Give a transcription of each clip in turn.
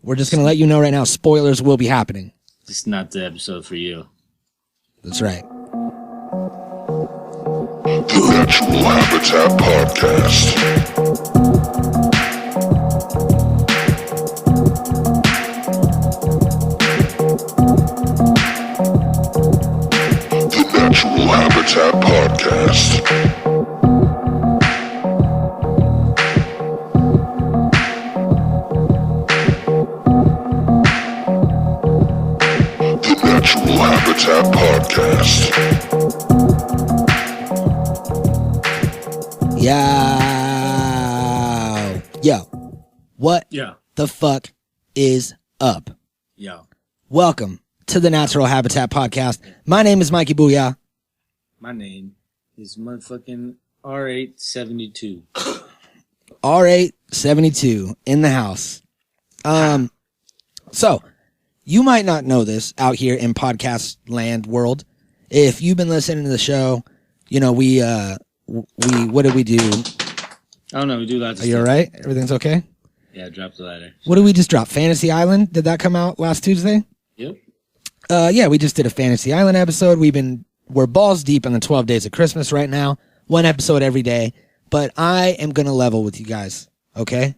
We're just going to let you know right now, spoilers will be happening. This is not the episode for you. That's right. The Natural Habitat Podcast. The Natural Habitat Podcast. Natural Habitat Podcast. Yo. What the fuck is up? Yo. Welcome to the Natural Habitat Podcast. My name is Mikey Booyah. My name is motherfucking R872. R872 in the house. So, you might not know this out here in podcast land world. If you've been listening to the show, you know, we what did we do? I don't know, we do lots of stuff. Are you alright? Everything's okay? Yeah, drop the ladder. What did we just drop? Fantasy Island? Did that come out last Tuesday? Yep. Yeah, we just did a Fantasy Island episode. We're balls deep in the 12 days of Christmas right now. One episode every day. But I am gonna level with you guys, okay?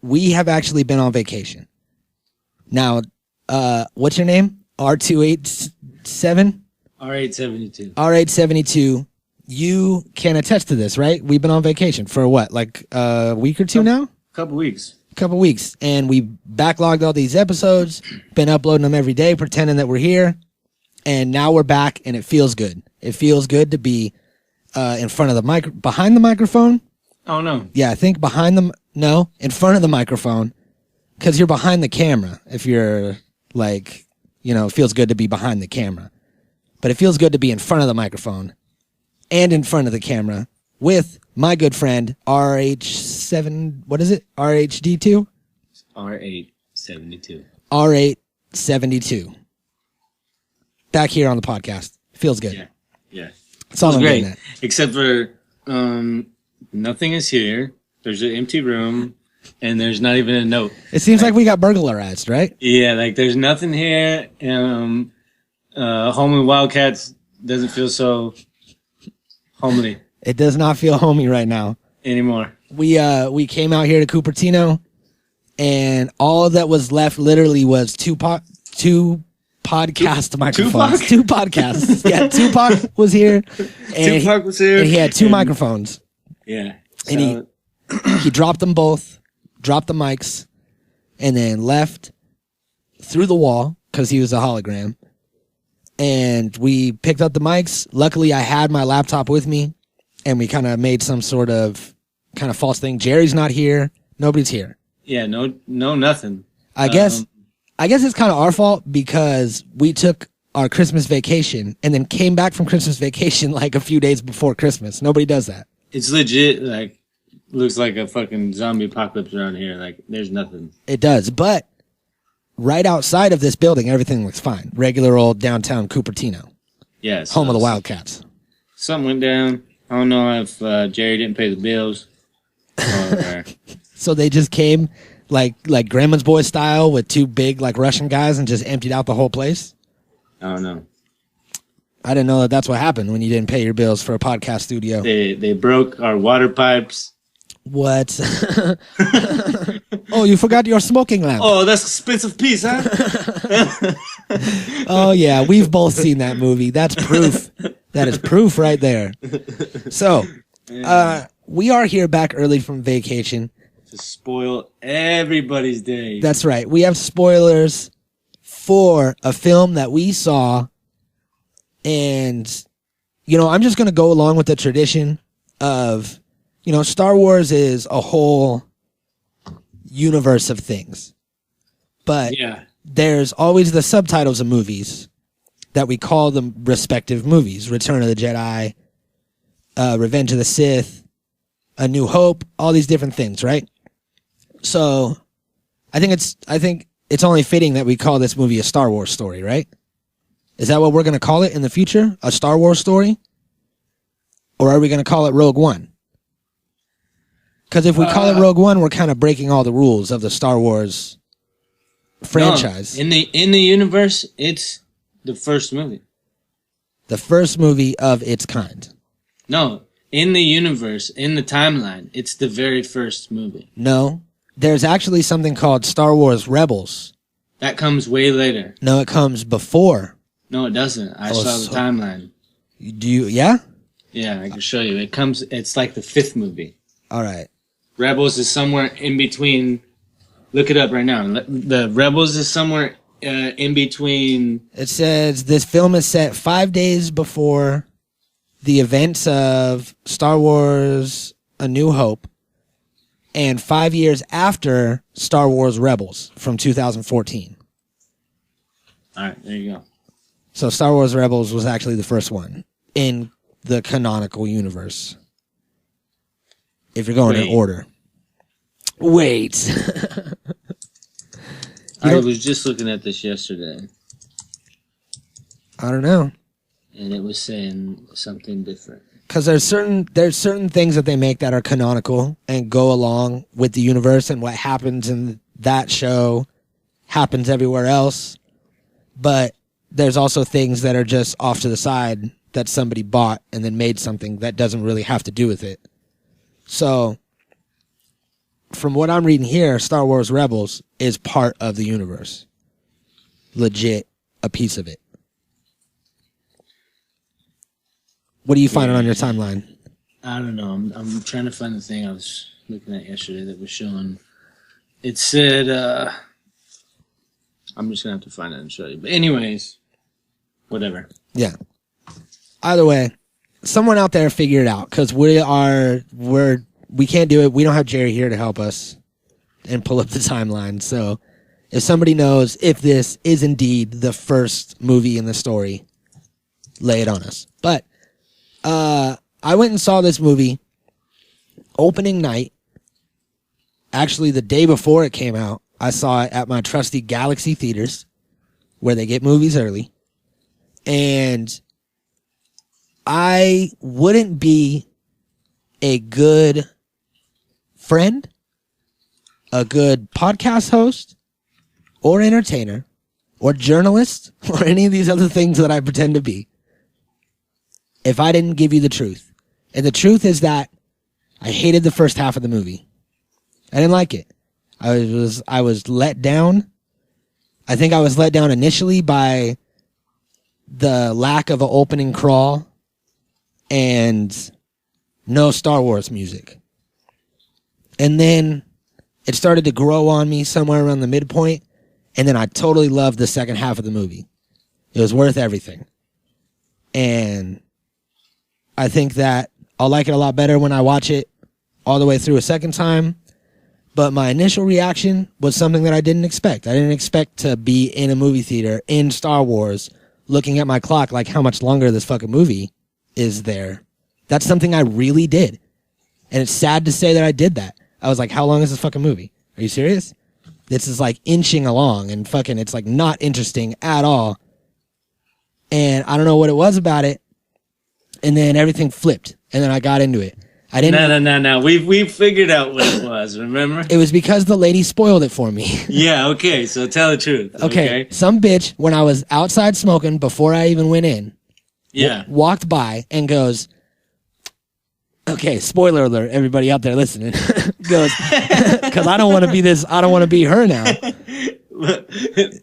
We have actually been on vacation. Now, what's your name? R287? R872. R872. You can attest to this, right? We've been on vacation for what, like a week or two now? Couple weeks. And we backlogged all these episodes, been uploading them every day, pretending that we're here. And now we're back and it feels good. It feels good to be in front of the behind the microphone. Oh no. Yeah, I think in front of the microphone. Cause you're behind the camera. If you're like, you know, it feels good to be behind the camera, but it feels good to be in front of the microphone and in front of the camera with my good friend RH7. What is it? RHD2? R872. R872. Back here on the podcast. Feels good. Yeah. It's all great. Except for, nothing is here. There's an empty room. And there's not even a note. It seems like we got burglarized, right? Yeah, like there's nothing here. Homely Wildcats doesn't feel so homely. It does not feel homey right now. Anymore. We came out here to Cupertino, and all that was left literally was two podcast microphones. Tupac? Two podcasts. Yeah, Tupac was here. And Tupac was here. And he had two microphones. Yeah. And he dropped them both. Dropped the mics, and then left through the wall because he was a hologram. And we picked up the mics. Luckily, I had my laptop with me, and we kind of made some sort of kind of false thing. Jerry's not here. Nobody's here. Yeah, no, nothing. I guess it's kind of our fault because we took our Christmas vacation and then came back from Christmas vacation like a few days before Christmas. Nobody does that. It's legit, like, looks like a fucking zombie apocalypse around here. Like, there's nothing. It does, but right outside of this building, everything looks fine. Regular old downtown Cupertino. Yeah. So home of the Wildcats. Something went down. I don't know if Jerry didn't pay the bills. Or, so they just came like Grandma's Boy style with two big like Russian guys and just emptied out the whole place? I don't know. I didn't know that that's what happened when you didn't pay your bills for a podcast studio. They broke our water pipes. What? Oh, you forgot your smoking lamp. Oh, that's an expensive piece, huh? Oh, yeah. We've both seen that movie. That's proof. That is proof right there. So, we are here back early from vacation. To spoil everybody's day. That's right. We have spoilers for a film that we saw. And, you know, I'm just going to go along with the tradition of, you know, Star Wars is a whole universe of things. But there's always the subtitles of movies that we call them respective movies. Return of the Jedi, Revenge of the Sith, A New Hope, all these different things, right? So I think it's only fitting that we call this movie a Star Wars story, right? Is that what we're going to call it in the future? A Star Wars story? Or are we going to call it Rogue One? Because if we call it Rogue One, we're kind of breaking all the rules of the Star Wars franchise. No, in the universe, it's the first movie. The first movie of its kind. No, in the universe, in the timeline, it's the very first movie. No, there's actually something called Star Wars Rebels. That comes way later. No, it comes before. No, it doesn't. I saw the timeline. Do you? Yeah. Yeah, I can show you. It's like the fifth movie. All right. Rebels is somewhere in between. Look it up right now. The Rebels is somewhere in between. It says this film is set 5 days before the events of Star Wars A New Hope and 5 years after Star Wars Rebels from 2014. All right, there you go. So Star Wars Rebels was actually the first one in the canonical universe. If you're going in order. Wait. I was just looking at this yesterday. I don't know. And it was saying something different. Because there's certain things that they make that are canonical and go along with the universe, and what happens in that show happens everywhere else. But there's also things that are just off to the side that somebody bought and then made something that doesn't really have to do with it. So, from what I'm reading here, Star Wars Rebels is part of the universe. Legit, a piece of it. What are you finding on your timeline? I don't know. I'm trying to find the thing I was looking at yesterday that was showing. It said, I'm just going to have to find it and show you. But anyways, whatever. Yeah. Either way, someone out there figure it out, because we can't do it. We don't have Jerry here to help us and pull up the timeline. So if somebody knows if this is indeed the first movie in the story, lay it on us. But I went and saw this movie opening night. Actually, the day before it came out, I saw it at my trusty Galaxy Theaters, where they get movies early. And I wouldn't be a good friend, a good podcast host, or entertainer, or journalist, or any of these other things that I pretend to be, if I didn't give you the truth. And the truth is that I hated the first half of the movie. I didn't like it. I was let down. I think I was let down initially by the lack of an opening crawl and no Star Wars music. And then it started to grow on me somewhere around the midpoint, and then I totally loved the second half of the movie. It was worth everything. And I think that I'll like it a lot better when I watch it all the way through a second time. But my initial reaction was something that I didn't expect. I didn't expect to be in a movie theater in Star Wars looking at my clock like how much longer this fucking movie is there. That's something I really did. And it's sad to say that I did that. I was like, how long is this fucking movie? Are you serious? This is like inching along and fucking it's like not interesting at all. And I don't know what it was about it. And then everything flipped. And then I got into it. I didn't. No. We figured out what it was. Remember? It was because the lady spoiled it for me. Yeah. Okay. So tell the truth. Okay. Some bitch, when I was outside smoking before I even went in, walked by and goes, okay, spoiler alert, everybody out there listening, goes, because I don't want to be this. I don't want to be her now.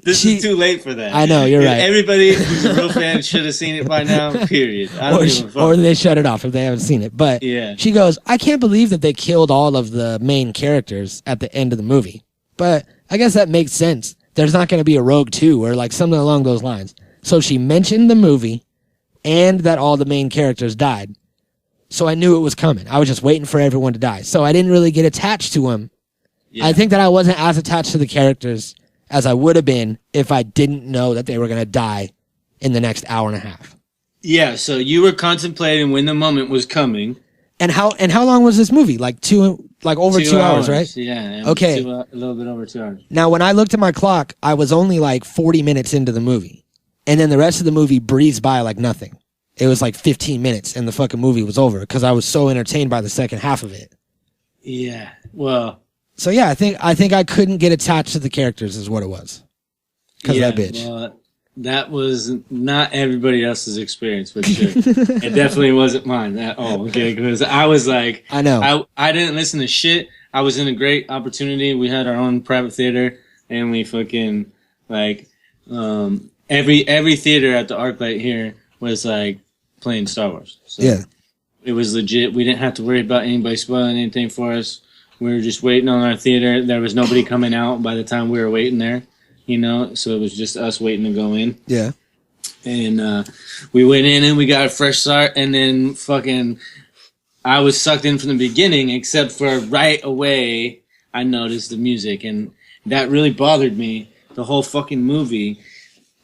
This is too late for that. I know, you're right. Everybody who's a real fan should have seen it by now, period. I don't give a fuck. Or they shut it off if they haven't seen it. But she goes, I can't believe that they killed all of the main characters at the end of the movie. But I guess that makes sense. There's not going to be a Rogue 2 or like something along those lines. So she mentioned the movie and that all the main characters died. So I knew it was coming. I was just waiting for everyone to die. So I didn't really get attached to them. Yeah. I think that I wasn't as attached to the characters as I would have been if I didn't know that they were going to die in the next hour and a half. Yeah, so you were contemplating when the moment was coming. And how long was this movie? Like over 2 hours, right? Yeah. Okay. A little bit over 2 hours. Now, when I looked at my clock, I was only like 40 minutes into the movie. And then the rest of the movie breezed by like nothing. It was like 15 minutes and the fucking movie was over because I was so entertained by the second half of it. Yeah. Well. So yeah, I think I couldn't get attached to the characters is what it was. because of that bitch. Well, that was not everybody else's experience, for sure. It definitely wasn't mine at all. Okay, because I was like, I know. I didn't listen to shit. I was in a great opportunity. We had our own private theater, and we fucking like every theater at the ArcLight here was like playing Star Wars. So Yeah. it was legit. We didn't have to worry about anybody spoiling anything for us. We were just waiting on our theater. There was nobody coming out by the time we were waiting there, you know, so it was just us waiting to go in. Yeah. And we went in and we got a fresh start, and then fucking I was sucked in from the beginning, except for right away I noticed the music, and that really bothered me the whole fucking movie.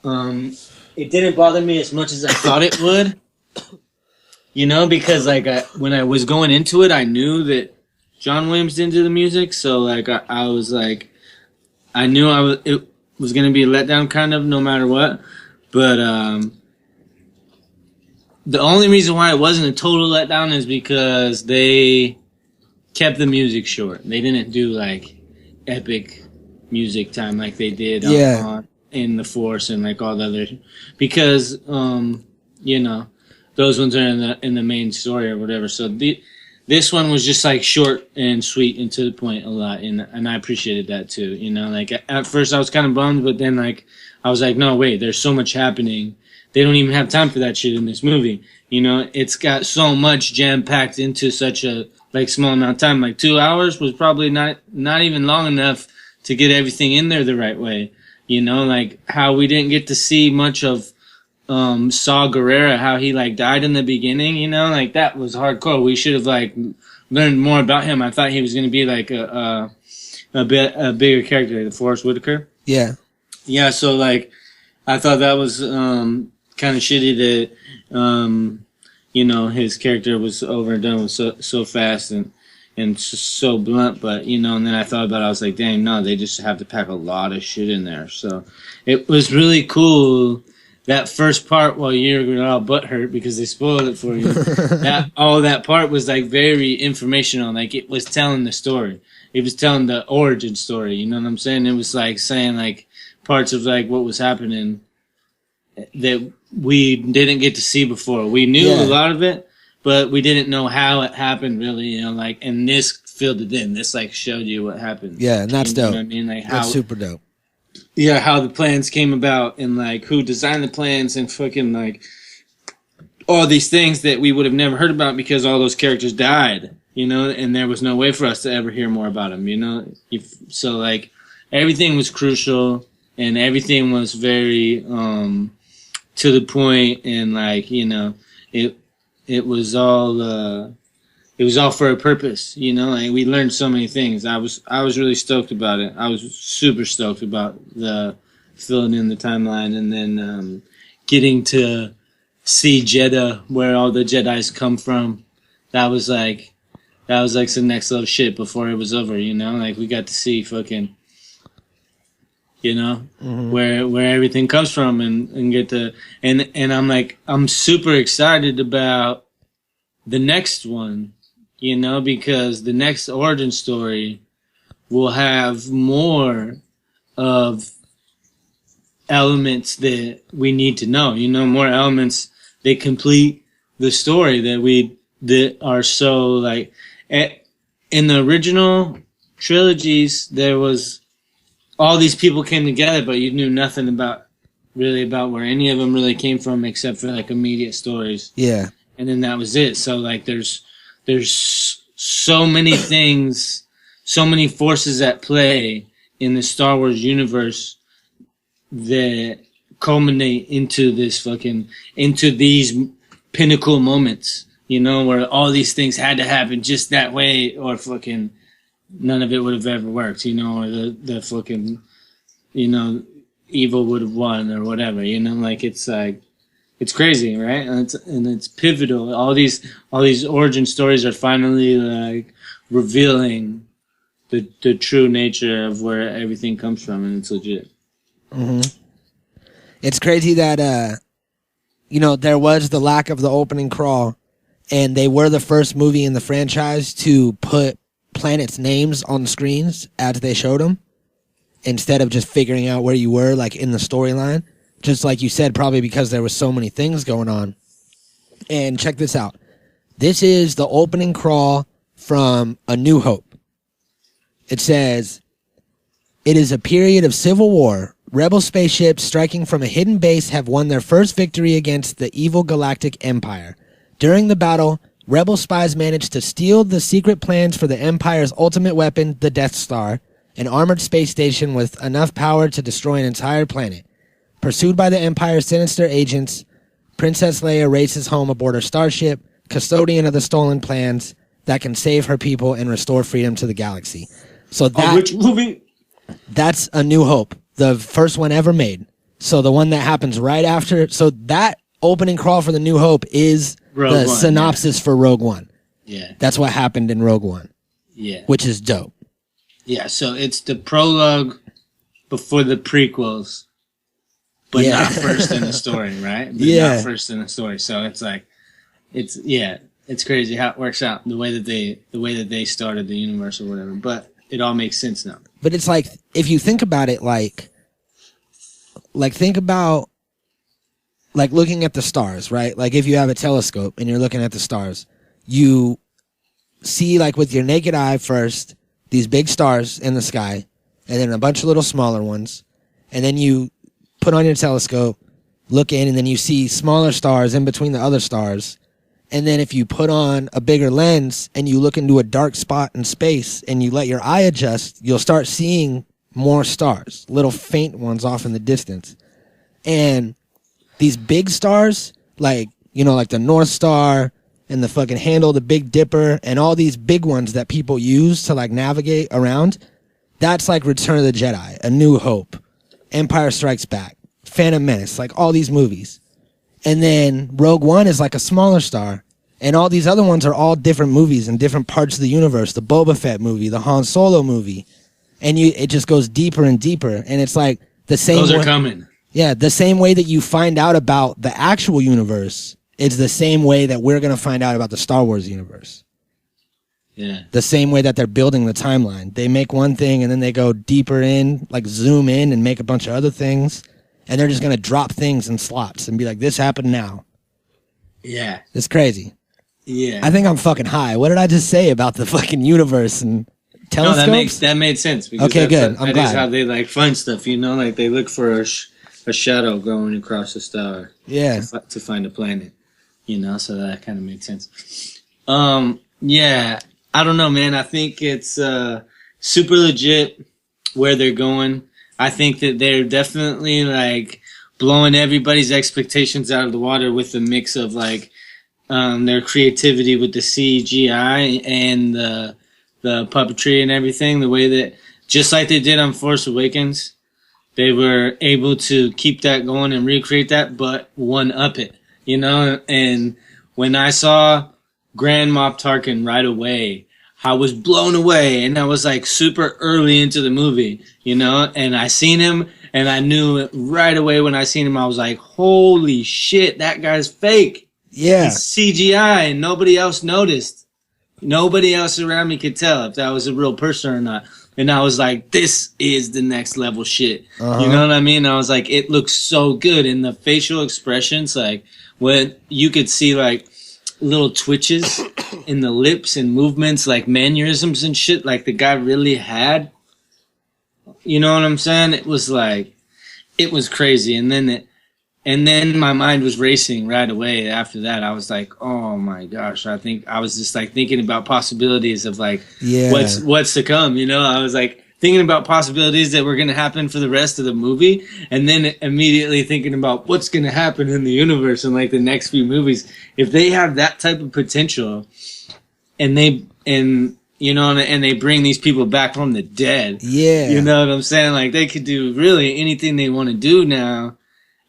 It didn't bother me as much as I thought it would, you know, because like when I was going into it, I knew that John Williams didn't do the music, so like I was like, I knew it was gonna be a letdown kind of no matter what, but the only reason why it wasn't a total letdown is because they kept the music short. They didn't do like epic music time like they did in The Force and like all the other, because you know, those ones are in the main story or whatever. So this one was just like short and sweet and to the point a lot, and I appreciated that too. You know, like at first I was kind of bummed, but then like I was like, no, wait, there's so much happening. They don't even have time for that shit in this movie. You know, it's got so much jam packed into such a like small amount of time. Like 2 hours was probably not even long enough to get everything in there the right way. You know, like how we didn't get to see much of Saw Gerrera, how he like died in the beginning. You know, like that was hardcore. We should have like learned more about him. I thought he was going to be like a bigger character, like the Forrest Whitaker. Yeah. Yeah. So like, I thought that was kind of shitty that you know, his character was overdone with so fast and so blunt, but you know, and then I thought about it, I was like, dang, no, they just have to pack a lot of shit in there. So it was really cool. That first part, while you're all butthurt because they spoiled it for you, that part was like very informational. Like it was telling the story. It was telling the origin story. You know what I'm saying? It was like saying like parts of like what was happening that we didn't get to see before. We knew a lot of it, but we didn't know how it happened really, you know, like, and this filled it in. This like showed you what happened. Yeah, and that's dope. Know what I mean? Like that's super dope. Yeah, how the plans came about and like who designed the plans and fucking like all these things that we would have never heard about because all those characters died, you know, and there was no way for us to ever hear more about them, you know? So like everything was crucial and everything was very, to the point, and like, you know, it was all for a purpose, you know, like we learned so many things. I was really stoked about it. I was super stoked about the filling in the timeline and then getting to see Jeddah, where all the Jedis come from. That was like some next level shit before it was over, you know, like we got to see fucking, you know, where everything comes from and get to, and I'm like, I'm super excited about the next one, you know, because the next origin story will have more of elements that we need to know, you know, more elements that complete the story that are so like, in the original trilogies, there was, all these people came together, but you knew nothing about where any of them really came from, except for like immediate stories. Yeah. And then that was it. So like, there's so many things, so many forces at play in the Star Wars universe that culminate into these pinnacle moments, you know, where all these things had to happen just that way, or fucking none of it would have ever worked, you know, or the fucking, you know, evil would have won or whatever, you know, like it's like, it's crazy, right? And it's pivotal. All these origin stories are finally like revealing the true nature of where everything comes from, and it's legit. Mm-hmm. It's crazy that, you know, there was the lack of the opening crawl, and they were the first movie in the franchise to put planets' names on the screens as they showed them. instead of just figuring out where you were like in the storyline. Just like you said, probably because there was so many things going on. And check this out. This is the opening crawl from A New Hope. It says, "It is a period of civil war. Rebel spaceships striking from a hidden base have won their first victory against the evil galactic empire. During the battle, Rebel spies managed to steal the secret plans for the Empire's ultimate weapon, the Death Star, an armored space station with enough power to destroy an entire planet. Pursued by the Empire's sinister agents, Princess Leia races home aboard her starship, custodian of the stolen plans that can save her people and restore freedom to the galaxy." So that, which movie? That's A New Hope, the first one ever made. So the one that happens right after. So that opening crawl for The New Hope is the synopsis for Rogue One. Yeah. That's what happened in Rogue One. Yeah. Which is dope. Yeah, so it's the prologue before the prequels, but not first in the story, right? But not first in the story. So it's like, it's crazy how it works out the way that they started the universe or whatever. But it all makes sense now. But it's like, if you think about it, like think about like looking at the stars, right? Like if you have a telescope and you're looking at the stars, you see like with your naked eye first these big stars in the sky, and then a bunch of little smaller ones, and then you put on your telescope, look in, and then you see smaller stars in between the other stars. And then if you put on a bigger lens and you look into a dark spot in space and you let your eye adjust, you'll start seeing more stars, little faint ones off in the distance. And these big stars, like, you know, like the North Star and the fucking Handle, the Big Dipper, and all these big ones that people use to like navigate around, that's like Return of the Jedi, A New Hope, Empire Strikes Back, Phantom Menace, like all these movies. And then Rogue One is like a smaller star. And all these other ones are all different movies in different parts of the universe. The Boba Fett movie, the Han Solo movie. And it just goes deeper and deeper. And it's like the same Those are coming. Yeah, the same way that you find out about the actual universe is the same way that we're going to find out about the Star Wars universe. Yeah. The same way that they're building the timeline. They make one thing and then they go deeper in, like zoom in and make a bunch of other things. And they're just going to drop things in slots and be like, this happened now. Yeah. It's crazy. Yeah. I think I'm fucking high. What did I just say about the fucking universe and telescopes? No, that made sense. Because okay, good. I'm glad. That is how they like find stuff, you know? Like they look for a shadow going across the star. Yeah. To find a planet, you know? So that kind of made sense. Yeah. I don't know, man. I think it's super legit where they're going. I think that they're definitely like blowing everybody's expectations out of the water with the mix of like their creativity with the CGI and the puppetry and everything. The way that, just like they did on Force Awakens, they were able to keep that going and recreate that, but one up it, you know. And when I saw Grand Moff Tarkin right away, I was blown away, and I was like super early into the movie, you know, and I seen him and I knew it right away when I seen him. I was like, holy shit, that guy's fake. Yeah. It's CGI and nobody else noticed. Nobody else around me could tell if that was a real person or not. And I was like, this is the next level shit. Uh-huh. You know what I mean? I was like, it looks so good. And the facial expressions, like when you could see like little twitches in the lips and movements, like mannerisms and shit, like the guy really had. You know what I'm saying? It was like, it was crazy. And then my mind was racing right away. After that, I was like, oh my gosh. I think I was just like thinking about possibilities of like, what's to come. You know, I was like thinking about possibilities that were going to happen for the rest of the movie. And then immediately thinking about what's going to happen in the universe in like the next few movies. If they have that type of potential and they bring these people back from the dead. Yeah. You know what I'm saying? Like they could do really anything they want to do now.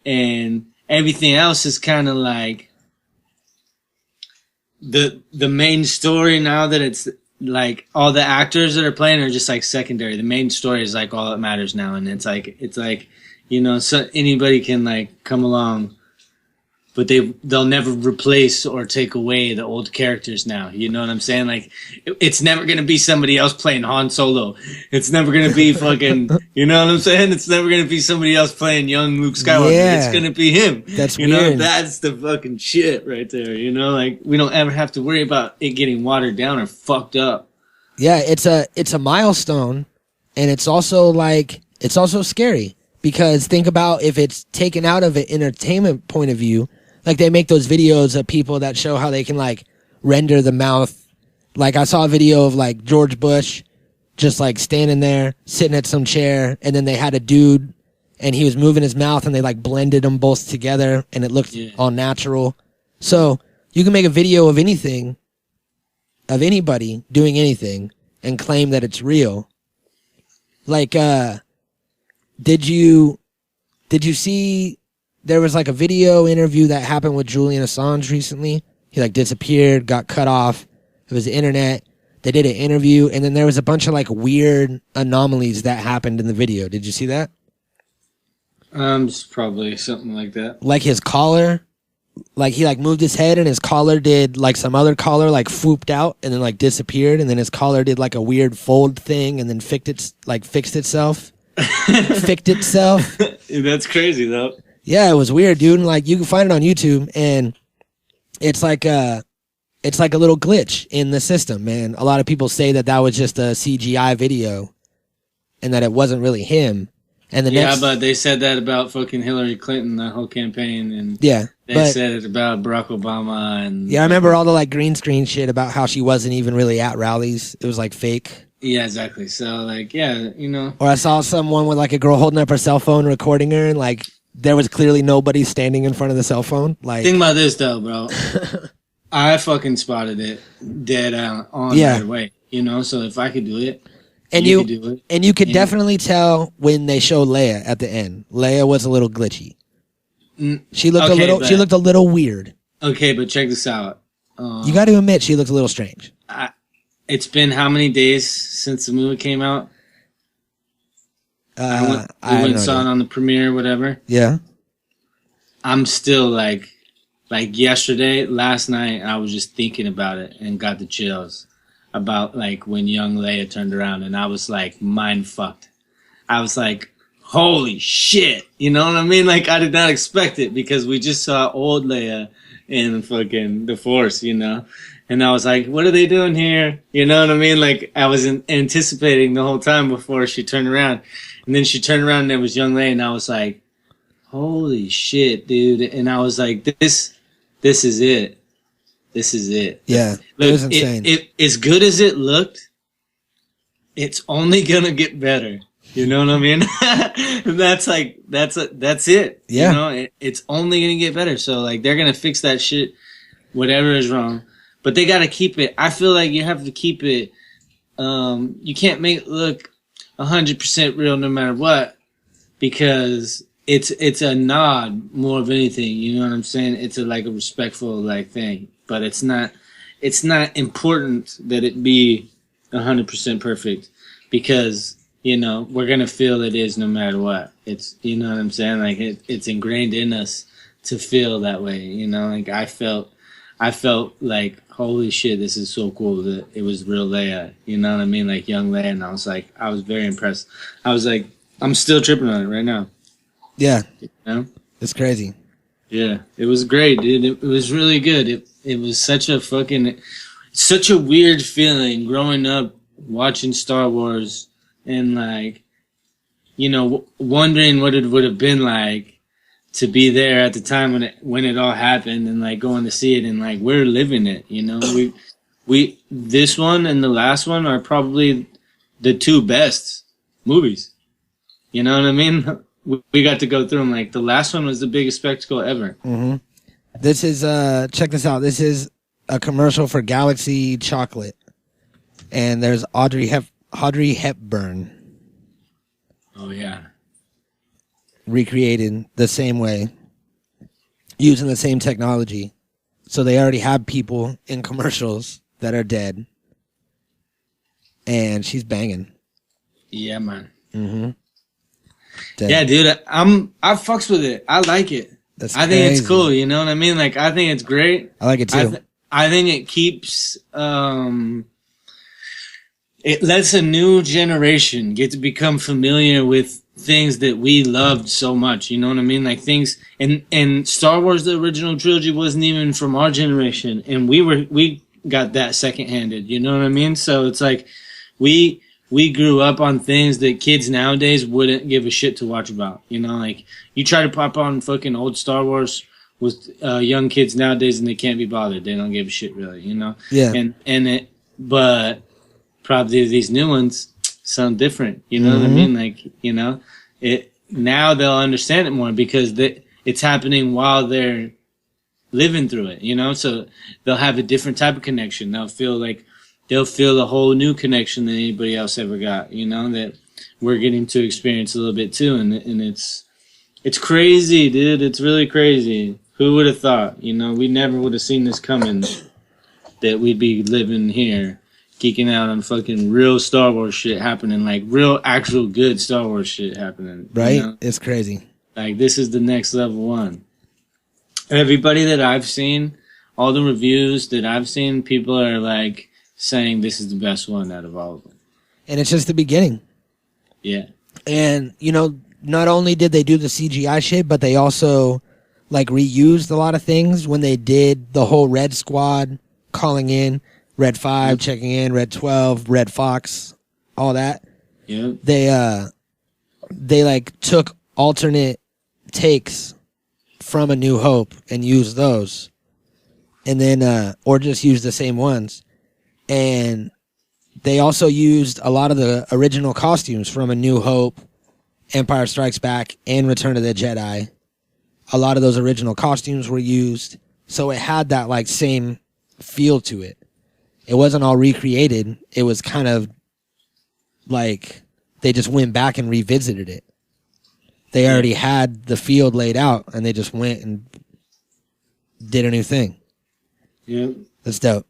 And everything else is kind of like the main story now that it's like all the actors that are playing are just like secondary. The main story is like all that matters now. And it's like, you know, so anybody can like come along but they'll never replace or take away the old characters now. You know what I'm saying? Like, it's never going to be somebody else playing Han Solo. It's never going to be fucking, you know what I'm saying? It's never going to be somebody else playing young Luke Skywalker. Yeah. It's going to be him. That's you weird. know, that's the fucking shit right there. You know, like, we don't ever have to worry about it getting watered down or fucked up. Yeah, it's a milestone, and it's also scary, because think about if it's taken out of an entertainment point of view. Like, they make those videos of people that show how they can, like, render the mouth. Like, I saw a video of, like, George Bush just, like, standing there, sitting at some chair, and then they had a dude, and he was moving his mouth, and they, like, blended them both together, and it looked all natural. So, you can make a video of anything, of anybody doing anything, and claim that it's real. Like, did you see... There was like a video interview that happened with Julian Assange recently. He like disappeared, got cut off. It was the internet. They did an interview, and then there was a bunch of like weird anomalies that happened in the video. Did you see that? It's probably something like that. Like his collar, like he like moved his head, and his collar did like some other collar like swooped out and then like disappeared, and then his collar did like a weird fold thing and then fixed itself. Fixed itself. That's crazy though. Yeah, it was weird, dude. And like, you can find it on YouTube, and it's like a little glitch in the system, man. A lot of people say that was just a CGI video, and that it wasn't really him. And but they said that about fucking Hillary Clinton, that whole campaign, and they said it about Barack Obama, and I remember all the like green screen shit about how she wasn't even really at rallies. It was like fake. Yeah, exactly. So like, yeah, you know. Or I saw someone with like a girl holding up her cell phone recording her, and like, there was clearly nobody standing in front of the cell phone. Like, think about this though, bro. I fucking spotted it dead on right away. You know, so if I could do it, and you could do it. And you could definitely tell when they show Leia at the end. Leia was a little glitchy. She looked a little weird. Okay, but check this out. You got to admit, she looked a little strange. It's been how many days since the movie came out? I went and saw it on the premiere, whatever. Yeah. I'm still like yesterday, last night, I was just thinking about it and got the chills about like when young Leia turned around, and I was like mind fucked. I was like, holy shit. You know what I mean? Like, I did not expect it, because we just saw old Leia in fucking The Force, you know? And I was like, what are they doing here? You know what I mean? Like, I was anticipating the whole time before she turned around. And then she turned around and it was young Leia, and I was like, holy shit, dude. And I was like, this is it. This is it. Yeah. Look, it was insane. It, as good as it looked, it's only gonna get better. You know what I mean? That's it. Yeah. You know, it's only gonna get better. So like, they're gonna fix that shit, whatever is wrong. But they gotta keep it. I feel like you have to keep it. You can't make it look 100% real no matter what, because it's a nod more of anything. You know what I'm saying? It's a respectful like thing, but it's not important that it be 100% perfect, because you know we're gonna feel it is no matter what. It's, you know what I'm saying? Like, it's ingrained in us to feel that way. You know, like I felt like, holy shit, this is so cool that it was real Leia. You know what I mean? Like young Leia. And I was very impressed. I was like, I'm still tripping on it right now. Yeah. You know? It's crazy. Yeah. It was great, dude. It was really good. It was such a weird feeling growing up watching Star Wars, and like, you know, wondering what it would have been like to be there at the time when it all happened, and like going to see it, and like we're living it, you know. We this one and the last one are probably the two best movies. You know what I mean? We got to go through them. Like, the last one was the biggest spectacle ever. Mm-hmm. This is check this out. This is a commercial for Galaxy Chocolate, and there's Audrey Hepburn. Oh yeah. Recreated the same way, using the same technology. So they already have people in commercials that are dead, and she's banging. Yeah, man. Mm-hmm. Yeah, dude. I fucks with it. I like it. That's I think it's crazy. cool. You know what I mean? Like, I think it's great. I like it too. I think it keeps, it lets a new generation get to become familiar with things that we loved so much. You know what I mean? Like things, and Star Wars, the original trilogy wasn't even from our generation, and we got that secondhanded. You know what I mean? So it's like we grew up on things that kids nowadays wouldn't give a shit to watch about. You know, like you try to pop on fucking old Star Wars with young kids nowadays, and they can't be bothered. They don't give a shit really. You know? Yeah. But probably these new ones sound different. You know what I mean? Like, you know, now they'll understand it more because it's happening while they're living through it, you know? So they'll have a different type of connection. They'll feel a whole new connection than anybody else ever got, you know, that we're getting to experience a little bit too. And it's crazy, dude. It's really crazy. Who would have thought, you know, we never would have seen this coming, that we'd be living here geeking out on fucking real Star Wars shit happening, like real actual good Star Wars shit happening. Right? You know? It's crazy. Like, this is the next level one. Everybody that I've seen, all the reviews that I've seen, people are like saying this is the best one out of all of them. And it's just the beginning. Yeah. And, you know, not only did they do the CGI shit, but they also like reused a lot of things when they did the whole Red Squad calling in, Red 5 checking in, Red 12, Red Fox, all that. Yeah. They like took alternate takes from A New Hope and used those. And then or just used the same ones. And they also used a lot of the original costumes from A New Hope, Empire Strikes Back, and Return of the Jedi. A lot of those original costumes were used. So it had that like same feel to it. It wasn't all recreated. It was kind of like they just went back and revisited it. They already had the field laid out, and they just went and did a new thing. Yeah. That's dope.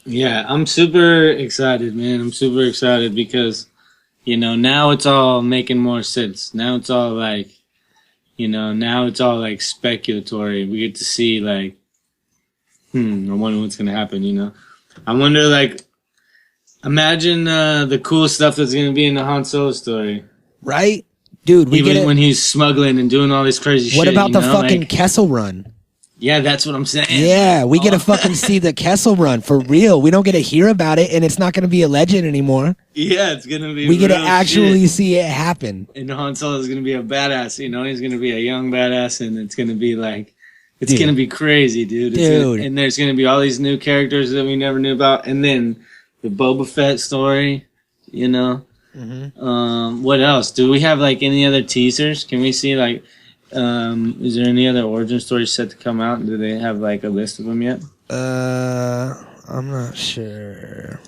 Yeah, I'm super excited, man. I'm super excited because, you know, now it's all making more sense. Now it's all like, you know, now it's all like speculatory. We get to see like, I wonder what's going to happen, you know? I wonder, like, imagine the cool stuff that's going to be in the Han Solo story. Right? Dude, we Even get it. when he's smuggling and doing all this crazy shit. What about you the know? fucking Like, Kessel Run? yeah, that's what I'm saying. Yeah, we get to fucking see the Kessel Run for real. We don't get to hear about it, and it's not going to be a legend anymore. Yeah, it's going to be We get to real actually shit. see it happen. And Han Solo is going to be a badass, you know? He's going to be a young badass, and it's going to be like, it's Dude. going to be crazy, dude. And there's going to be all these new characters that we never knew about. And then the Boba Fett story, you know? What else? Do we have, like, any other teasers? Can we see, like, is there any other origin stories set to come out? Do they have, like, a list of them yet? I'm not sure.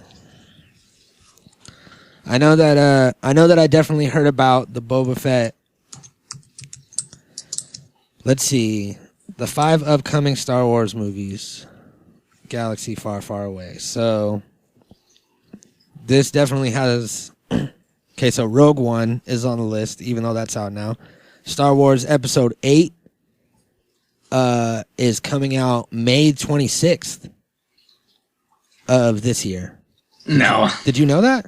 I know that I definitely heard about the Boba Fett. Let's see. The 5 upcoming Star Wars movies. Galaxy Far, Far Away. So, this definitely has... Okay, so Rogue One is on the list, even though that's out now. Star Wars Episode 8 is coming out May 26th of this year. No. Did you know that?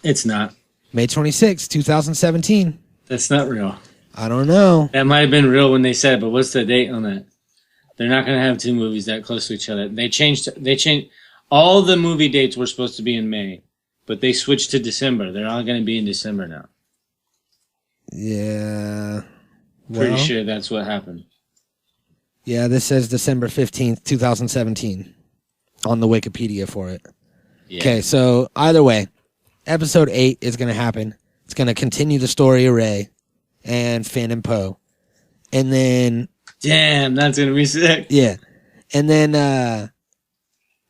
It's not. May 26th, 2017. That's not real. I don't know. That might have been real when they said it, but what's the date on that? They're not going to have 2 movies that close to each other. They changed. All the movie dates were supposed to be in May, but they switched to December. They're all going to be in December now. Yeah. Pretty sure that's what happened. Yeah, this says December 15th, 2017 on the Wikipedia for it. Yeah. Okay, so either way, Episode 8 is going to happen. It's going to continue the story of Rey and Finn and Poe. And then... Damn, that's going to be sick. Yeah. And then...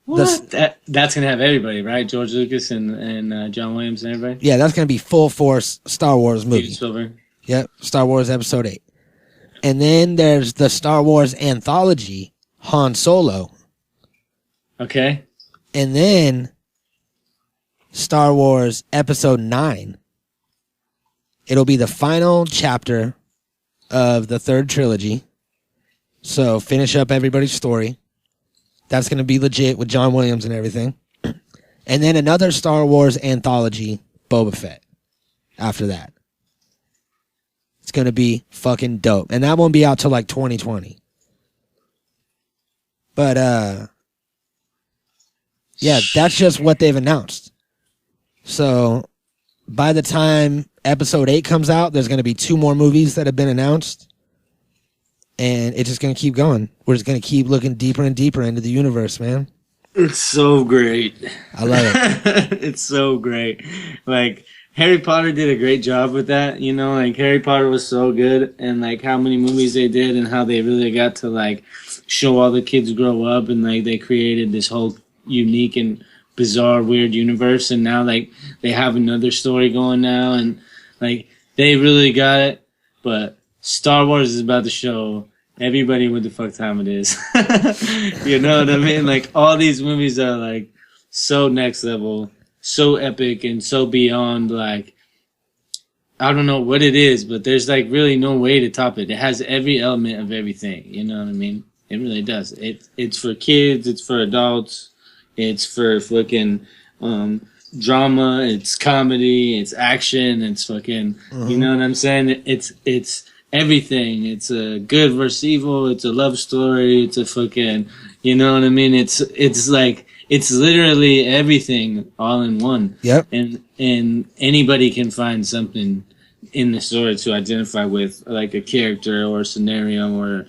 What? That's going to have everybody, right? George Lucas and John Williams and everybody? Yeah, that's going to be full force Star Wars movie. Steven Spielberg. Yep, Star Wars Episode 8. And then there's the Star Wars anthology, Han Solo. Okay. And then Star Wars Episode 9. It'll be the final chapter of the 3rd trilogy. So finish up everybody's story. That's going to be legit with John Williams and everything. And then another Star Wars anthology, Boba Fett, after that. It's going to be fucking dope. And that won't be out till like 2020. But, yeah, that's just what they've announced. So by the time episode 8 comes out, there's going to be 2 more movies that have been announced. And it's just going to keep going. We're just going to keep looking deeper and deeper into the universe, man. It's so great. I love it. It's so great. Like, Harry Potter did a great job with that, you know, like Harry Potter was so good, and like how many movies they did and how they really got to like show all the kids grow up, and like they created this whole unique and bizarre, weird universe, and now like they have another story going now, and like they really got it. But Star Wars is about to show everybody what the fuck time it is. You know what I mean? Like all these movies are like so next level, so epic, and so beyond. Like I don't know what it is, but there's like really no way to top it. It has every element of everything. You know what I mean? It really does. It's for kids. It's for adults. It's for fucking drama. It's comedy. It's action. It's fucking. You know what I'm saying? It's everything. It's a good versus evil. It's a love story. It's a fucking. You know what I mean? It's like. It's literally everything all in one. Yep. And anybody can find something in the story to identify with, like a character or a scenario or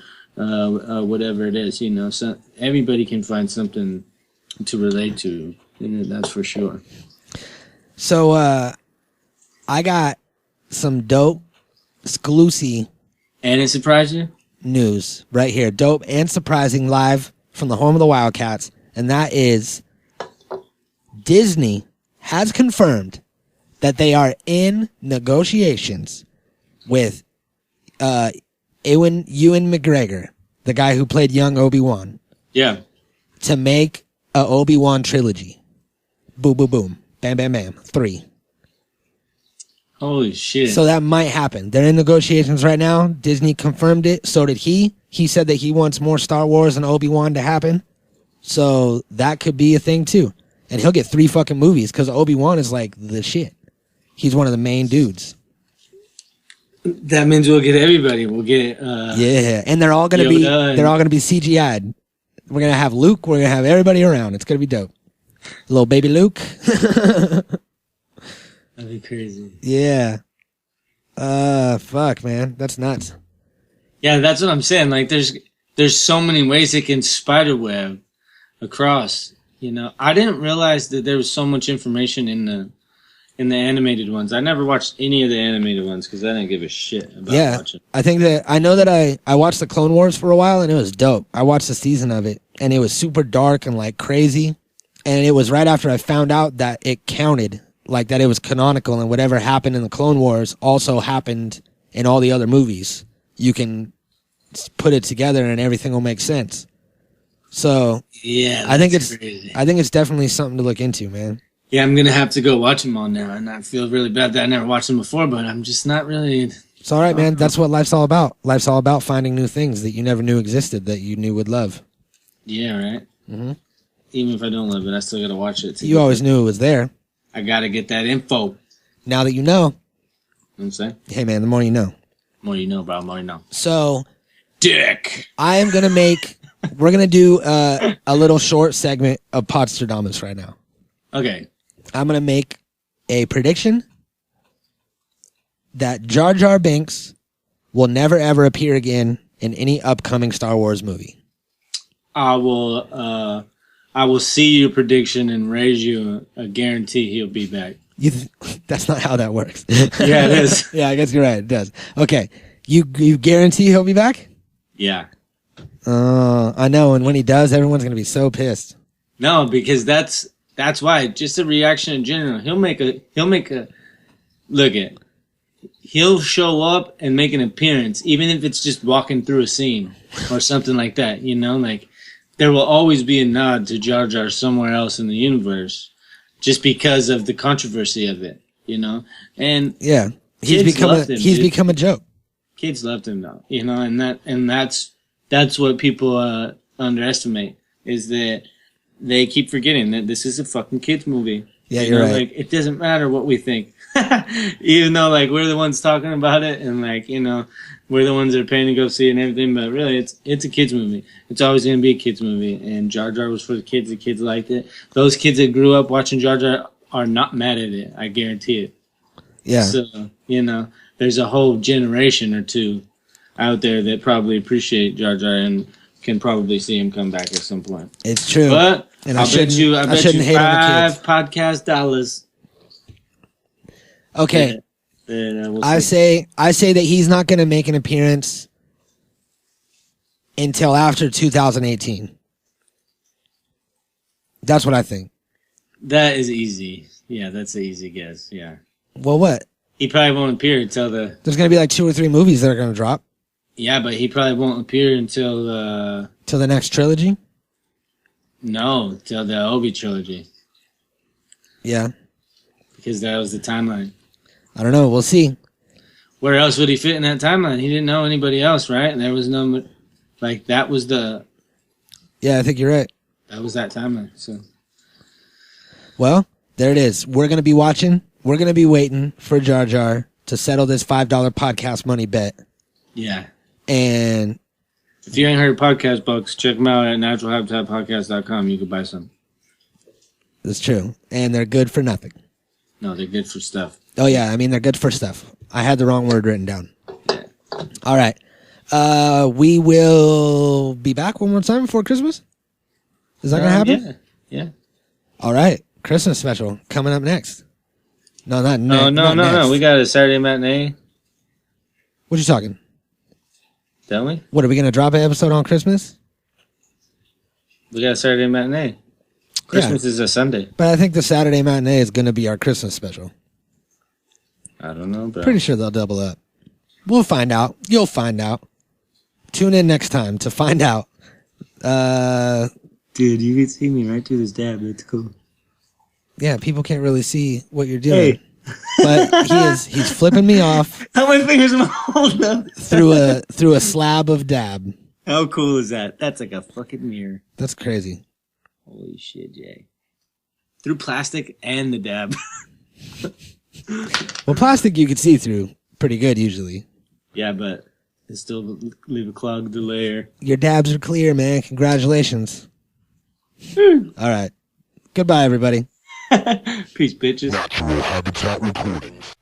whatever it is, you know. So everybody can find something to relate to. That's for sure. So I got some dope, exclusive, And it surprised you? news right here. Dope and surprising, live from the home of the Wildcats. And that is Disney has confirmed that they are in negotiations with Ewan McGregor, the guy who played young Obi-Wan, Yeah. to make a Obi-Wan trilogy. Boom, boom, boom. Bam, bam, bam. 3. Holy shit. So that might happen. They're in negotiations right now. Disney confirmed it. So did he. He said that he wants more Star Wars and Obi-Wan to happen. So that could be a thing too. And he'll get 3 fucking movies because Obi-Wan is like the shit. He's one of the main dudes. That means we'll get everybody. We'll get Yeah. And they're all gonna be CGI'd. We're gonna have Luke, we're gonna have everybody around. It's gonna be dope. Little baby Luke. That'd be crazy. Yeah. Fuck, man. That's nuts. Yeah, that's what I'm saying. Like there's so many ways it can spiderweb across, you know. I didn't realize that there was so much information in the animated ones. I never watched any of the animated ones because I didn't give a shit about watching. I know that I watched the Clone Wars for a while and it was dope. I watched a season of it and it was super dark and like crazy. And it was right after I found out that it counted, like that it was canonical and whatever happened in the Clone Wars also happened in all the other movies. You can put it together and everything will make sense. So Yeah, I think crazy. I think it's definitely something to look into, man. Yeah, I'm gonna have to go watch them all now, and I feel really bad that I never watched them before, but I'm just not really. It's all right, man. That's what life's all about. Life's all about finding new things that you never knew existed that you knew would love. Yeah, right. Mm-hmm. Even if I don't love it, I still gotta watch it. You always knew it was there. I gotta get that info. Now that you know. You know what I'm saying? Hey, man, the more you know. More you know, bro. More you know. So, Dick. I am going to we're going to do a little short segment of Podstradamus right now. Okay. I'm going to make a prediction that Jar Jar Binks will never ever appear again in any upcoming Star Wars movie. I will see your prediction and raise you a guarantee he'll be back. That's not how that works. Yeah, it is. Yeah, I guess you're right. It does. Okay. You guarantee he'll be back? Yeah. I know. And when he does, everyone's going to be so pissed. No, because that's why. Just a reaction in general. He'll make a look at. He'll show up and make an appearance, even if it's just walking through a scene or something like that. You know, like there will always be a nod to Jar Jar somewhere else in the universe, just because of the controversy of it. You know, and yeah, he's become a joke. Kids loved him though, you know, and that's That's what people underestimate, is that they keep forgetting that this is a fucking kids movie. Yeah, you're right. Like, it doesn't matter what we think. Even though, like, we're the ones talking about it, and, like, you know, we're the ones that are paying to go see it and everything, but really, it's a kids movie. It's always going to be a kids movie, and Jar Jar was for the kids liked it. Those kids that grew up watching Jar Jar are not mad at it, I guarantee it. Yeah. So, you know, there's a whole generation or two out there that probably appreciate Jar Jar and can probably see him come back at some point. It's true. But and I bet you hate on the $5 podcast dollars. Okay. We'll I say that he's not going to make an appearance until after 2018. That's what I think. That is easy. Yeah, that's an easy guess. Yeah. Well, what? He probably won't appear until There's going to be like 2 or 3 movies that are going to drop. Yeah, but he probably won't appear until Till the next trilogy? No, till the Obi trilogy. Yeah. Because that was the timeline. I don't know. We'll see. Where else would he fit in that timeline? He didn't know anybody else, right? There was no, like, that was the... Yeah, I think you're right. That was that timeline, so... Well, there it is. We're going to be watching. We're going to be waiting for Jar Jar to settle this $5 podcast money bet. Yeah. And... If you ain't heard Podcast Bucks, check them out at naturalhabitatpodcast.com. You can buy some. It's true. And they're good for nothing. No, they're good for stuff. Oh, yeah. I mean, they're good for stuff. I had the wrong word written down. All right. We will be back one more time before Christmas. Is that going to happen? Yeah. All right. Christmas special coming up next. No, not No. next. We got a Saturday matinee. What you talking? Don't we? What, are we going to drop an episode on Christmas? We got a Saturday matinee. Christmas is a Sunday. But I think the Saturday matinee is going to be our Christmas special. I don't know, bro. Pretty sure they'll double up. We'll find out. You'll find out. Tune in next time to find out. Dude, you can see me right through this dab. That's cool. Yeah, people can't really see what you're doing. Hey. But he's flipping me off. How many fingers am I holding up? through a slab of dab. How cool is that? That's like a fucking mirror. That's crazy. Holy shit, Jay. Through plastic and the dab. Well, plastic you can see through pretty good usually. Yeah, but it still leave a clogged layer. Your dabs are clear, man. Congratulations. All right. Goodbye, everybody. Peace, bitches. Natural Habitat Recordings.